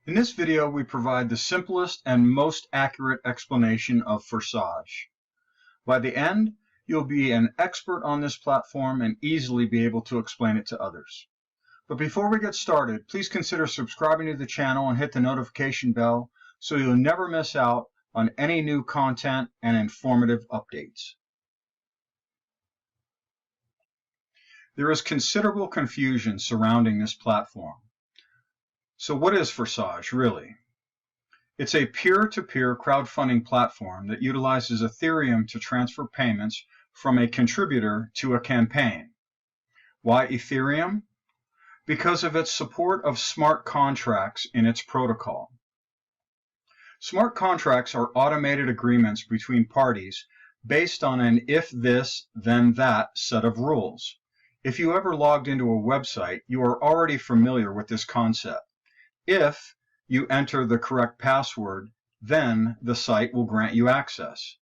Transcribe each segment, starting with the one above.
In this video, we provide the simplest and most accurate explanation of Forsage. By the end, you'll be an expert on this platform and easily be able to explain it to others. But before we get started, please consider subscribing to the channel and hit the notification bell so you'll never miss out on any new content and informative updates. There is considerable confusion surrounding this platform. So what is Forsage really? It's a peer-to-peer crowdfunding platform that utilizes Ethereum to transfer payments from a contributor to a campaign. Why Ethereum? Because of its support of smart contracts in its protocol. Smart contracts are automated agreements between parties based on an if this, then that set of rules. If you ever logged into a website, you are already familiar with this concept. If you enter the correct password, then the site will grant you access.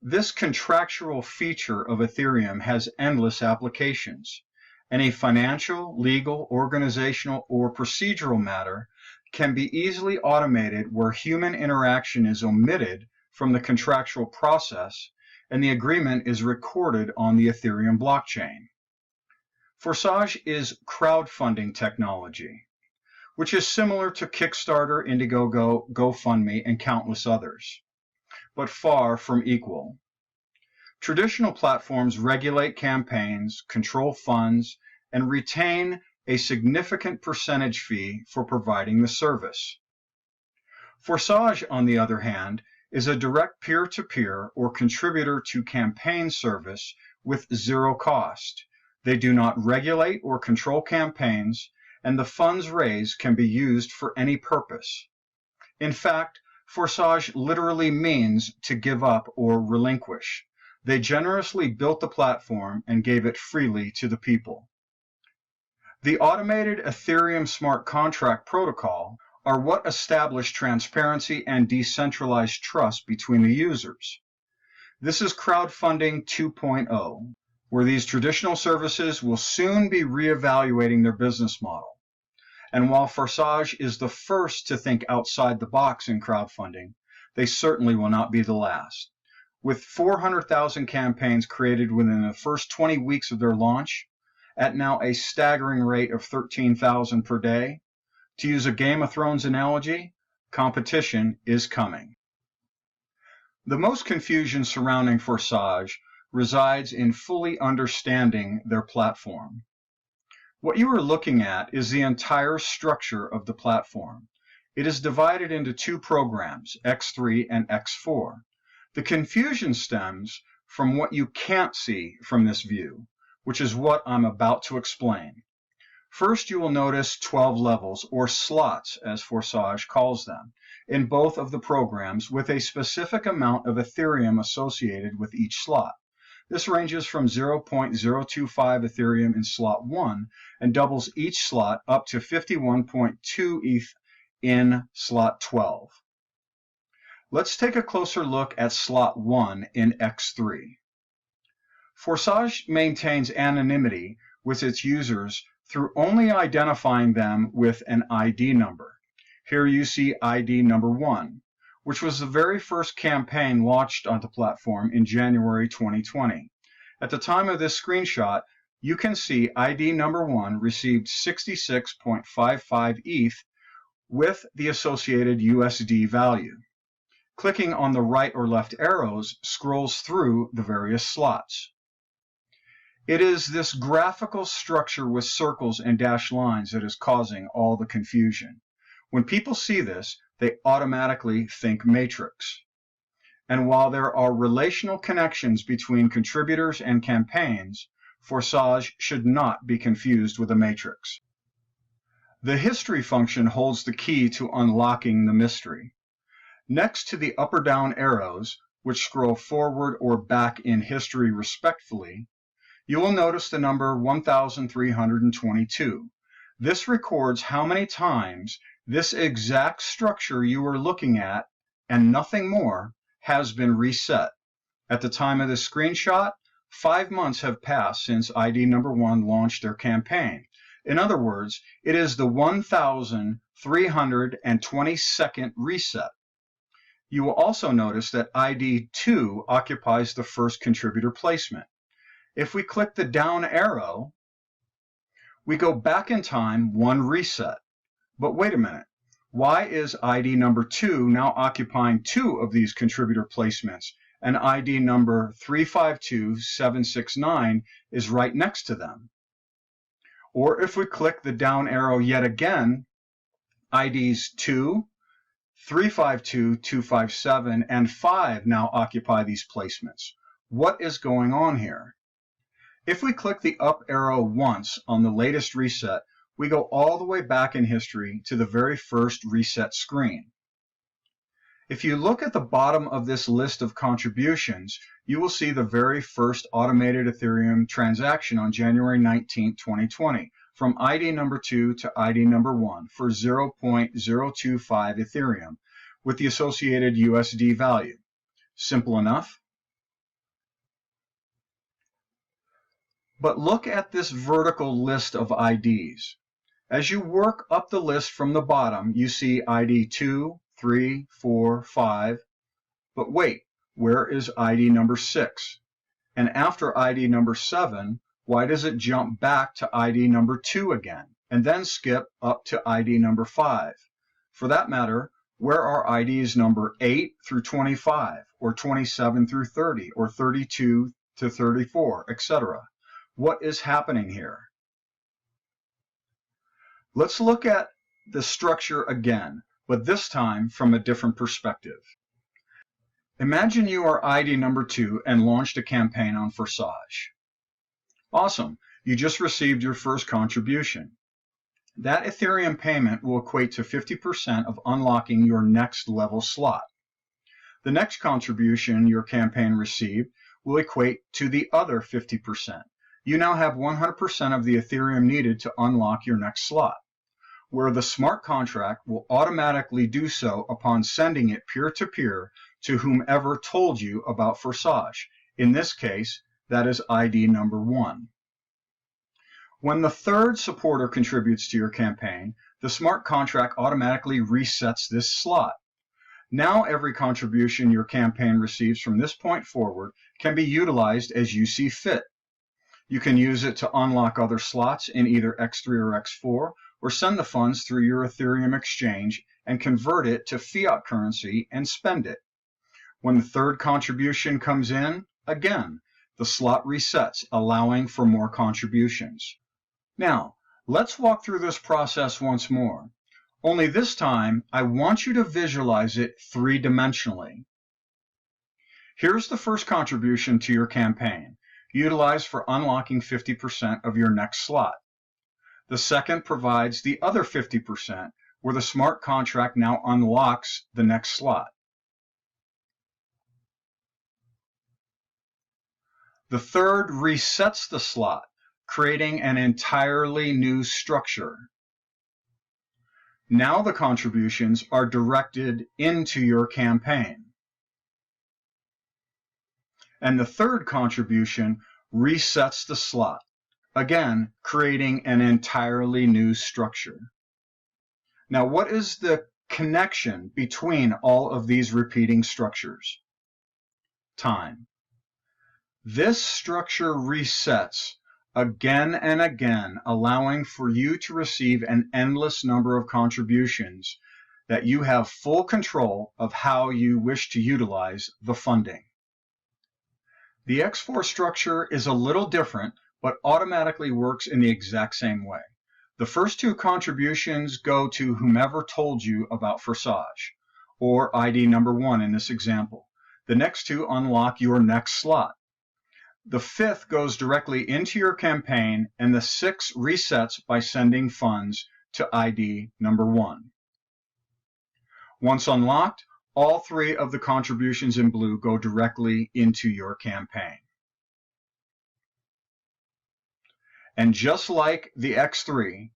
This contractual feature of Ethereum has endless applications. Any financial, legal, organizational, or procedural matter can be easily automated where human interaction is omitted from the contractual process and the agreement is recorded on the Ethereum blockchain. Forsage is crowdfunding technology, which is similar to Kickstarter, Indiegogo, GoFundMe, and countless others, but far from equal. Traditional platforms regulate campaigns, control funds, and retain a significant percentage fee for providing the service. Forsage, on the other hand, is a direct peer-to-peer or contributor-to-campaign service with zero cost. They do not regulate or control campaigns, and the funds raised can be used for any purpose. In fact, Forsage literally means to give up or relinquish. They generously built the platform and gave it freely to the people. The automated Ethereum smart contract protocol are what establish transparency and decentralized trust between the users. This is crowdfunding 2.0. where these traditional services will soon be reevaluating their business model. And while Forsage is the first to think outside the box in crowdfunding, they certainly will not be the last. With 400,000 campaigns created within the first 20 weeks of their launch, at now a staggering rate of 13,000 per day, to use a Game of Thrones analogy, competition is coming. The most confusion surrounding Forsage resides in fully understanding their platform. What you are looking at is the entire structure of the platform. It is divided into two programs, X3 and X4. The confusion stems from what you can't see from this view, which is what I'm about to explain. First, you will notice 12 levels, or slots as Forsage calls them, in both of the programs with a specific amount of Ethereum associated with each slot. This ranges from 0.025 Ethereum in slot 1 and doubles each slot up to 51.2 ETH in slot 12. Let's take a closer look at slot 1 in X3. Forsage maintains anonymity with its users through only identifying them with an ID number. Here you see ID number 1. Which was the very first campaign launched on the platform in January 2020. At the time of this screenshot, you can see ID number 1 received 66.55 ETH with the associated USD value. Clicking on the right or left arrows scrolls through the various slots. It is this graphical structure with circles and dashed lines that is causing all the confusion. When people see this, they automatically think matrix. And while there are relational connections between contributors and campaigns, Forsage should not be confused with a matrix. The history function holds the key to unlocking the mystery. Next to the up or down arrows, which scroll forward or back in history respectively, you will notice the number 1322. This records how many times this exact structure you are looking at, and nothing more, has been reset. At the time of this screenshot, 5 months have passed since ID number 1 launched their campaign, In other words, it is the 1,322nd reset. You will also notice that ID 2 occupies the first contributor placement. If we click the down arrow, we go back in time one reset. But wait a minute, why is ID number 2 now occupying 2 of these contributor placements, and ID number 352769 is right next to them? Or if we click the down arrow yet again, IDs 2, 352257, and 5 now occupy these placements. What is going on here? If we click the up arrow once on the latest reset, we go all the way back in history to the very first reset screen. If you look at the bottom of this list of contributions, you will see the very first automated Ethereum transaction on January 19, 2020, from ID number 2 to ID number 1 for 0.025 Ethereum, with the associated USD value. Simple enough. But look at this vertical list of IDs. As you work up the list from the bottom, you see ID 2, 3, 4, 5. But wait, where is ID number 6? And after ID number 7, why does it jump back to ID number 2 again, and then skip up to ID number 5? For that matter, where are IDs number 8 through 25, or 27 through 30, or 32 to 34, etc.? What is happening here? Let's look at the structure again, but this time from a different perspective. Imagine you are ID number 2 and launched a campaign on Forsage. Awesome, you just received your first contribution. That Ethereum payment will equate to 50% of unlocking your next level slot. The next contribution your campaign received will equate to the other 50%. You now have 100% of the Ethereum needed to unlock your next slot, where the smart contract will automatically do so upon sending it peer-to-peer to whomever told you about Forsage. In this case, that is ID number 1. When the third supporter contributes to your campaign, the smart contract automatically resets this slot. Now every contribution your campaign receives from this point forward can be utilized as you see fit. You can use it to unlock other slots in either X3 or X4, or send the funds through your Ethereum exchange and convert it to fiat currency and spend it. When the third contribution comes in, again, the slot resets, allowing for more contributions. Now, let's walk through this process once more. Only this time, I want you to visualize it three-dimensionally. Here's the first contribution to your campaign, utilized for unlocking 50% of your next slot. The second provides the other 50%, where the smart contract now unlocks the next slot. The third resets the slot, creating an entirely new structure. Now the contributions are directed into your campaign. And the third contribution resets the slot, again creating an entirely new structure. Now, what is the connection between all of these repeating structures? Time. This structure resets again and again, allowing for you to receive an endless number of contributions that you have full control of how you wish to utilize the funding. The X4 structure is a little different, but automatically works in the exact same way. The first two contributions go to whomever told you about Forsage, or ID number 1 in this example. The next two unlock your next slot. The fifth goes directly into your campaign, and the sixth resets by sending funds to ID number 1. Once unlocked, all three of the contributions in blue go directly into your campaign. And just like the X3,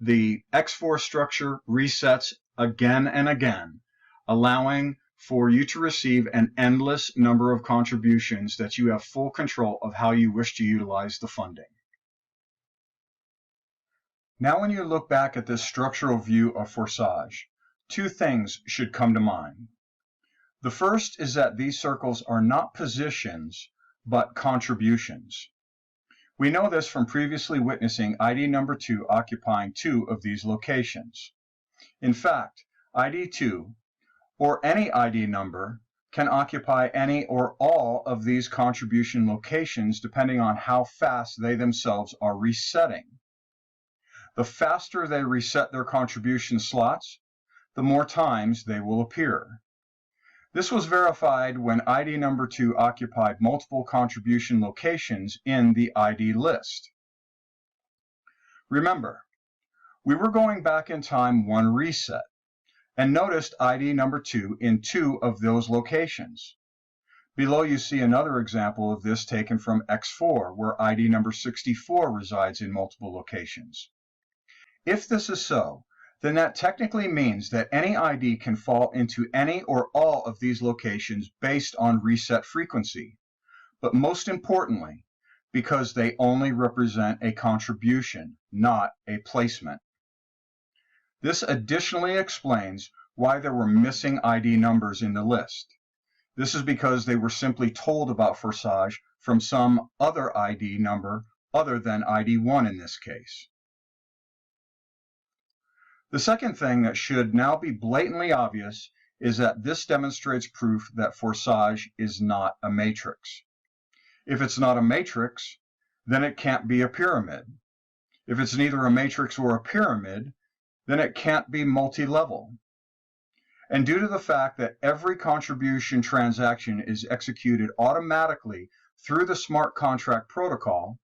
the X4 structure resets again and again, allowing for you to receive an endless number of contributions that you have full control of how you wish to utilize the funding. Now when you look back at this structural view of Forsage, two things should come to mind. The first is that these circles are not positions, but contributions. We know this from previously witnessing ID number 2 occupying two of these locations. In fact, ID 2, or any ID number, can occupy any or all of these contribution locations depending on how fast they themselves are resetting. The faster they reset their contribution slots, the more times they will appear. This was verified when ID number 2 occupied multiple contribution locations in the ID list. Remember, we were going back in time one reset and noticed ID number 2 in two of those locations. Below you see another example of this taken from X4, where ID number 64 resides in multiple locations. If this is so, then that technically means that any ID can fall into any or all of these locations based on reset frequency, but most importantly, because they only represent a contribution, not a placement. This additionally explains why there were missing ID numbers in the list. This is because they were simply told about Forsage from some other ID number other than ID 1 in this case. The second thing that should now be blatantly obvious is that this demonstrates proof that Forsage is not a matrix. If it's not a matrix, then it can't be a pyramid. If it's neither a matrix or a pyramid, then it can't be multi-level. And due to the fact that every contribution transaction is executed automatically through the smart contract protocol,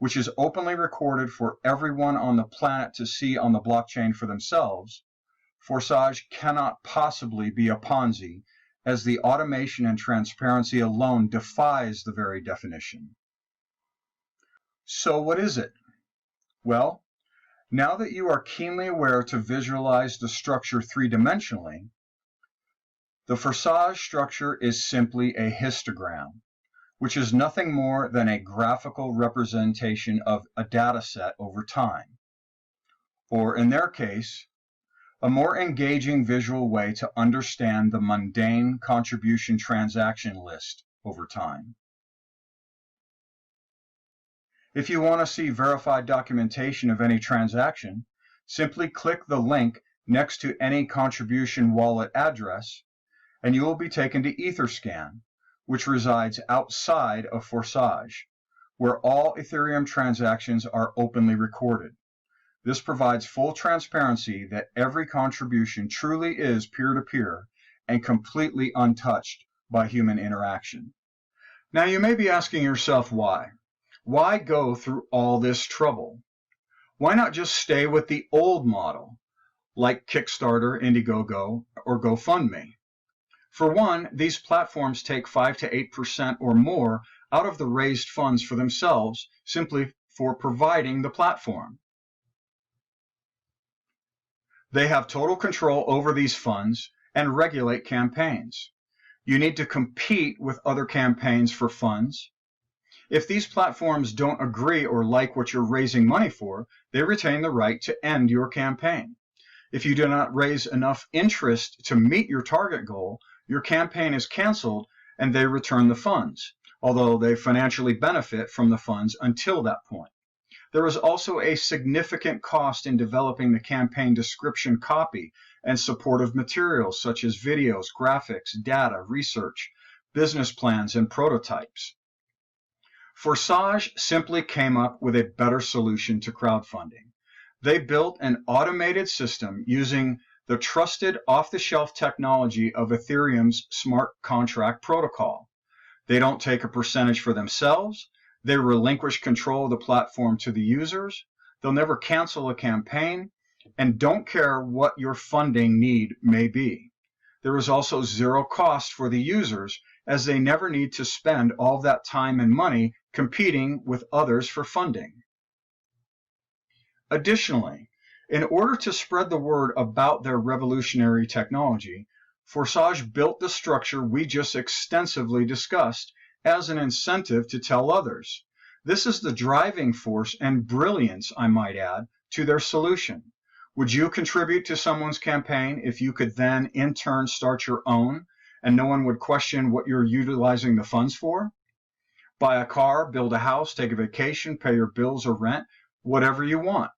which is openly recorded for everyone on the planet to see on the blockchain for themselves, Forsage cannot possibly be a Ponzi, as the automation and transparency alone defies the very definition. So what is it? Well, now that you are keenly aware to visualize the structure three-dimensionally, the Forsage structure is simply a histogram, which is nothing more than a graphical representation of a data set over time, or in their case, a more engaging visual way to understand the mundane contribution transaction list over time. If you want to see verified documentation of any transaction, simply click the link next to any contribution wallet address, and you will be taken to Etherscan, which resides outside of Forsage, where all Ethereum transactions are openly recorded. This provides full transparency that every contribution truly is peer-to-peer and completely untouched by human interaction. Now you may be asking yourself why. Why go through all this trouble? Why not just stay with the old model, like Kickstarter, Indiegogo, or GoFundMe? For one, these platforms take 5 to 8% or more out of the raised funds for themselves simply for providing the platform. They have total control over these funds and regulate campaigns. You need to compete with other campaigns for funds. If these platforms don't agree or like what you're raising money for, they retain the right to end your campaign. If you do not raise enough interest to meet your target goal, your campaign is canceled and they return the funds, although they financially benefit from the funds until that point. There is also a significant cost in developing the campaign description copy and supportive materials such as videos, graphics, data, research, business plans, and prototypes. Forsage simply came up with a better solution to crowdfunding. They built an automated system using the trusted off-the-shelf technology of Ethereum's smart contract protocol. They don't take a percentage for themselves. They relinquish control of the platform to the users. They'll never cancel a campaign and don't care what your funding need may be. There is also zero cost for the users, as they never need to spend all that time and money competing with others for funding. Additionally, in order to spread the word about their revolutionary technology, Forsage built the structure we just extensively discussed as an incentive to tell others. This is the driving force and brilliance, I might add, to their solution. Would you contribute to someone's campaign if you could then in turn start your own and no one would question what you're utilizing the funds for? Buy a car, build a house, take a vacation, pay your bills or rent, whatever you want.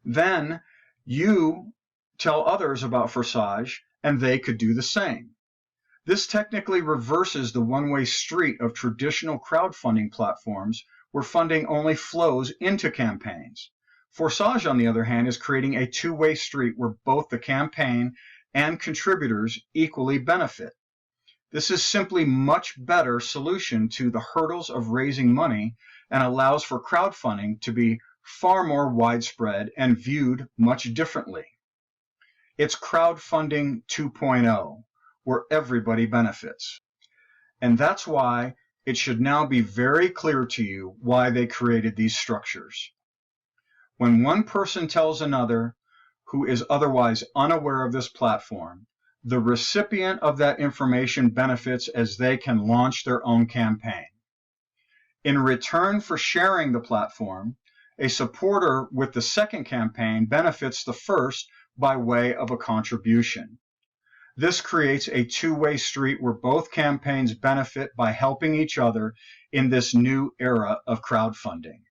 Then you tell others about Forsage and they could do the same. This technically reverses the one-way street of traditional crowdfunding platforms where funding only flows into campaigns. Forsage, on the other hand, is creating a two-way street where both the campaign and contributors equally benefit. This is simply a much better solution to the hurdles of raising money and allows for crowdfunding to be far more widespread and viewed much differently. It's crowdfunding 2.0, where everybody benefits. And that's why it should now be very clear to you why they created these structures. When one person tells another who is otherwise unaware of this platform, the recipient of that information benefits as they can launch their own campaign. In return for sharing the platform, a supporter with the second campaign benefits the first by way of a contribution. This creates a two-way street where both campaigns benefit by helping each other in this new era of crowdfunding,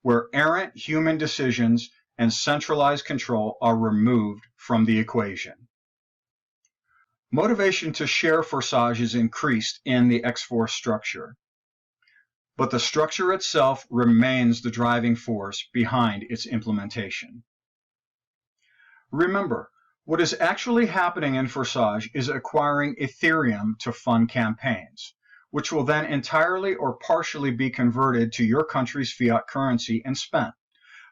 where errant human decisions and centralized control are removed from the equation. Motivation to share Forsage is increased in the X4 structure, but the structure itself remains the driving force behind its implementation. Remember, what is actually happening in Forsage is acquiring Ethereum to fund campaigns, which will then entirely or partially be converted to your country's fiat currency and spent.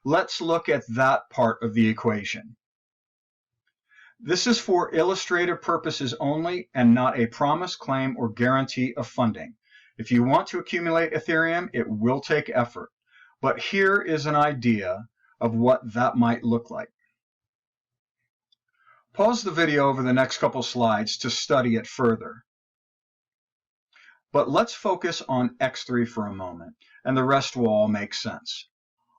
Let's look at that part of the equation. This is for illustrative purposes only and not a promise, claim, or guarantee of funding. If you want to accumulate Ethereum, it will take effort. But here is an idea of what that might look like. Pause the video over the next couple slides to study it further. But let's focus on X3 for a moment, and the rest will all make sense.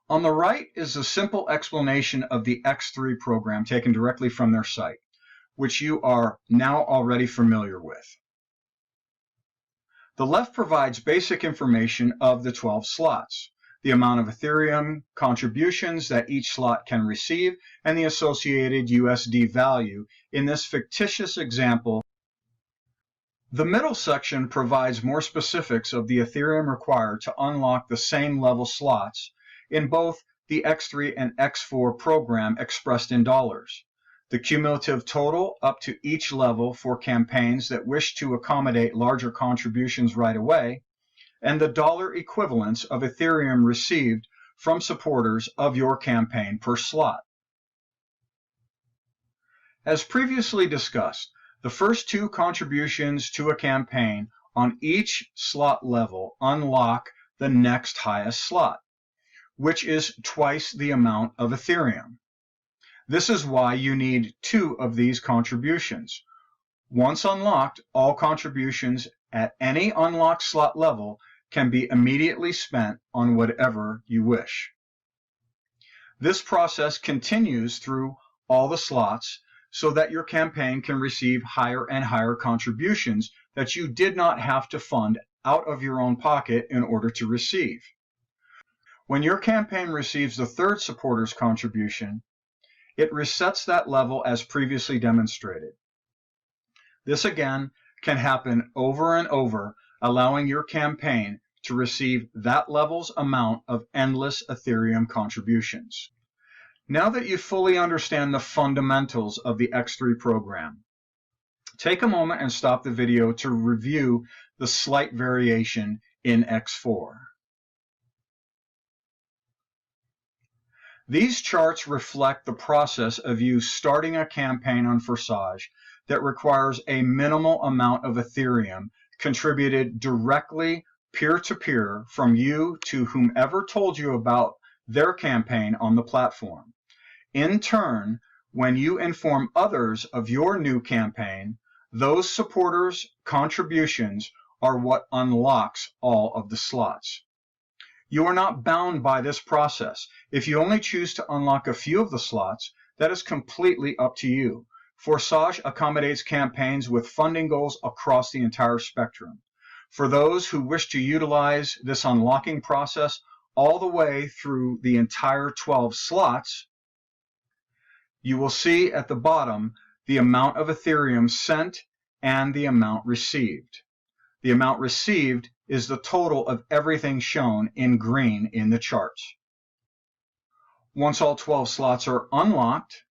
On the right is a simple explanation of the X3 program taken directly from their site, which you are now already familiar with. The left provides basic information of the 12 slots, the amount of Ethereum contributions that each slot can receive, and the associated USD value in this fictitious example. The middle section provides more specifics of the Ethereum required to unlock the same level slots in both the X3 and X4 program expressed in dollars, the cumulative total up to each level for campaigns that wish to accommodate larger contributions right away, and the dollar equivalents of Ethereum received from supporters of your campaign per slot. As previously discussed, the first two contributions to a campaign on each slot level unlock the next highest slot, which is twice the amount of Ethereum. This is why you need two of these contributions. Once unlocked, all contributions at any unlocked slot level can be immediately spent on whatever you wish. This process continues through all the slots so that your campaign can receive higher and higher contributions that you did not have to fund out of your own pocket in order to receive. When your campaign receives the third supporter's contribution, it resets that level as previously demonstrated. This again can happen over and over, allowing your campaign to receive that level's amount of endless Ethereum contributions. Now that you fully understand the fundamentals of the X3 program, take a moment and stop the video to review the slight variation in X4. These charts reflect the process of you starting a campaign on Forsage that requires a minimal amount of Ethereum contributed directly peer-to-peer from you to whomever told you about their campaign on the platform. In turn, when you inform others of your new campaign, those supporters' contributions are what unlocks all of the slots. You are not bound by this process. If you only choose to unlock a few of the slots, that is completely up to you. Forsage accommodates campaigns with funding goals across the entire spectrum. For those who wish to utilize this unlocking process all the way through the entire 12 slots, you will see at the bottom the amount of Ethereum sent and the amount received. The amount received is the total of everything shown in green in the charts. Once all 12 slots are unlocked,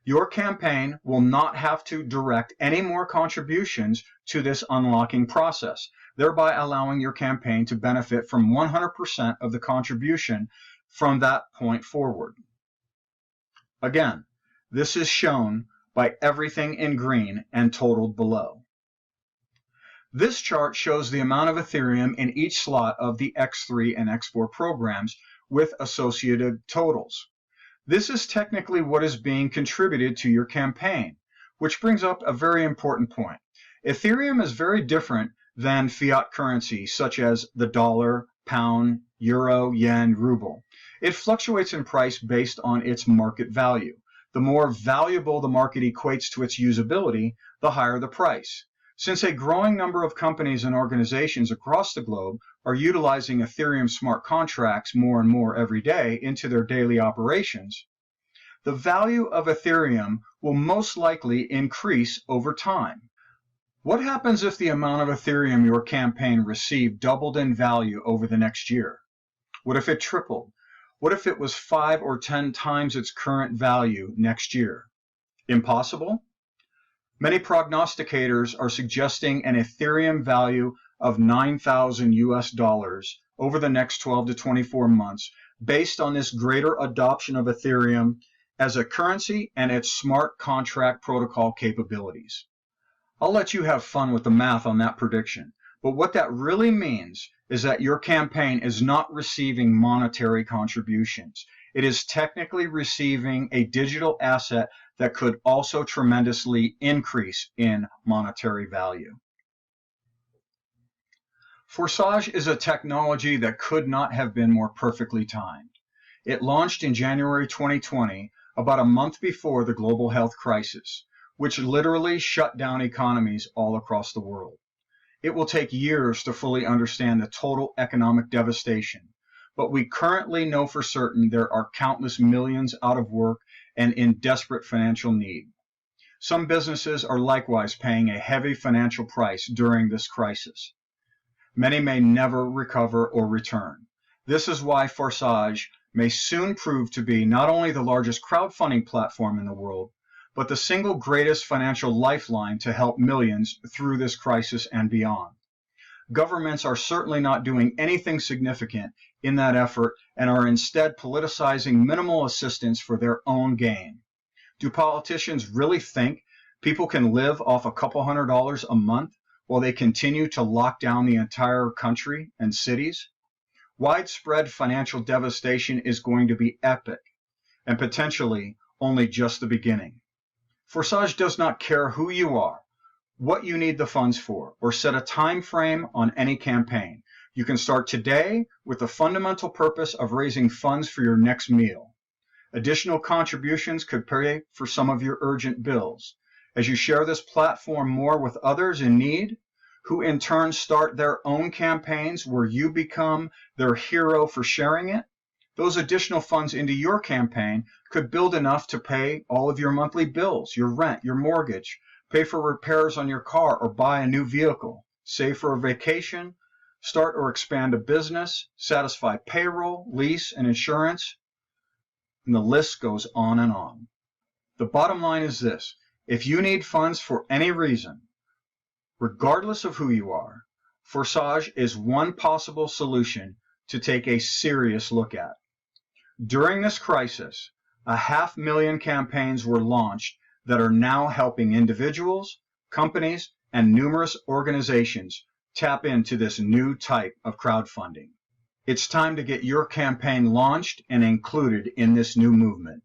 your campaign will not have to direct any more contributions to this unlocking process, thereby allowing your campaign to benefit from 100% of the contribution from that point forward. Again, this is shown by everything in green and totaled below. This chart shows the amount of Ethereum in each slot of the X3 and X4 programs with associated totals. This is technically what is being contributed to your campaign, which brings up a very important point. Ethereum is very different than fiat currency such as the dollar, pound, euro, yen, ruble. It fluctuates in price based on its market value. The more valuable the market equates to its usability, the higher the price. Since a growing number of companies and organizations across the globe are utilizing Ethereum smart contracts more and more every day into their daily operations, the value of Ethereum will most likely increase over time. What happens if the amount of Ethereum your campaign received doubled in value over the next year? What if it tripled? What if it was 5 or 10 times its current value next year? Impossible? Many prognosticators are suggesting an Ethereum value of $9,000 over the next 12 to 24 months based on this greater adoption of Ethereum as a currency and its smart contract protocol capabilities. I'll let you have fun with the math on that prediction, but what that really means is that your campaign is not receiving monetary contributions. It is technically receiving a digital asset that could also tremendously increase in monetary value. Forsage is a technology that could not have been more perfectly timed. It launched in January 2020, about a month before the global health crisis, which literally shut down economies all across the world. It will take years to fully understand the total economic devastation, but we currently know for certain there are countless millions out of work and in desperate financial need. Some businesses are likewise paying a heavy financial price during this crisis. Many may never recover or return. This is why Forsage may soon prove to be not only the largest crowdfunding platform in the world, but the single greatest financial lifeline to help millions through this crisis and beyond. Governments are certainly not doing anything significant in that effort and are instead politicizing minimal assistance for their own gain. Do politicians really think people can live off a couple $100s a month while they continue to lock down the entire country and cities? Widespread financial devastation is going to be epic and potentially only just the beginning. Forsage does not care who you are, what you need the funds for, or set a time frame on any campaign. You can start today with the fundamental purpose of raising funds for your next meal. Additional contributions could pay for some of your urgent bills. As you share this platform more with others in need, who in turn start their own campaigns where you become their hero for sharing it, those additional funds into your campaign could build enough to pay all of your monthly bills, your rent, your mortgage, pay for repairs on your car or buy a new vehicle, save for a vacation, start or expand a business, satisfy payroll, lease, and insurance, and the list goes on and on. The bottom line is this: if you need funds for any reason, regardless of who you are, Forsage is one possible solution to take a serious look at. During this crisis, 500,000 campaigns were launched that are now helping individuals, companies, and numerous organizations tap into this new type of crowdfunding. It's time to get your campaign launched and included in this new movement.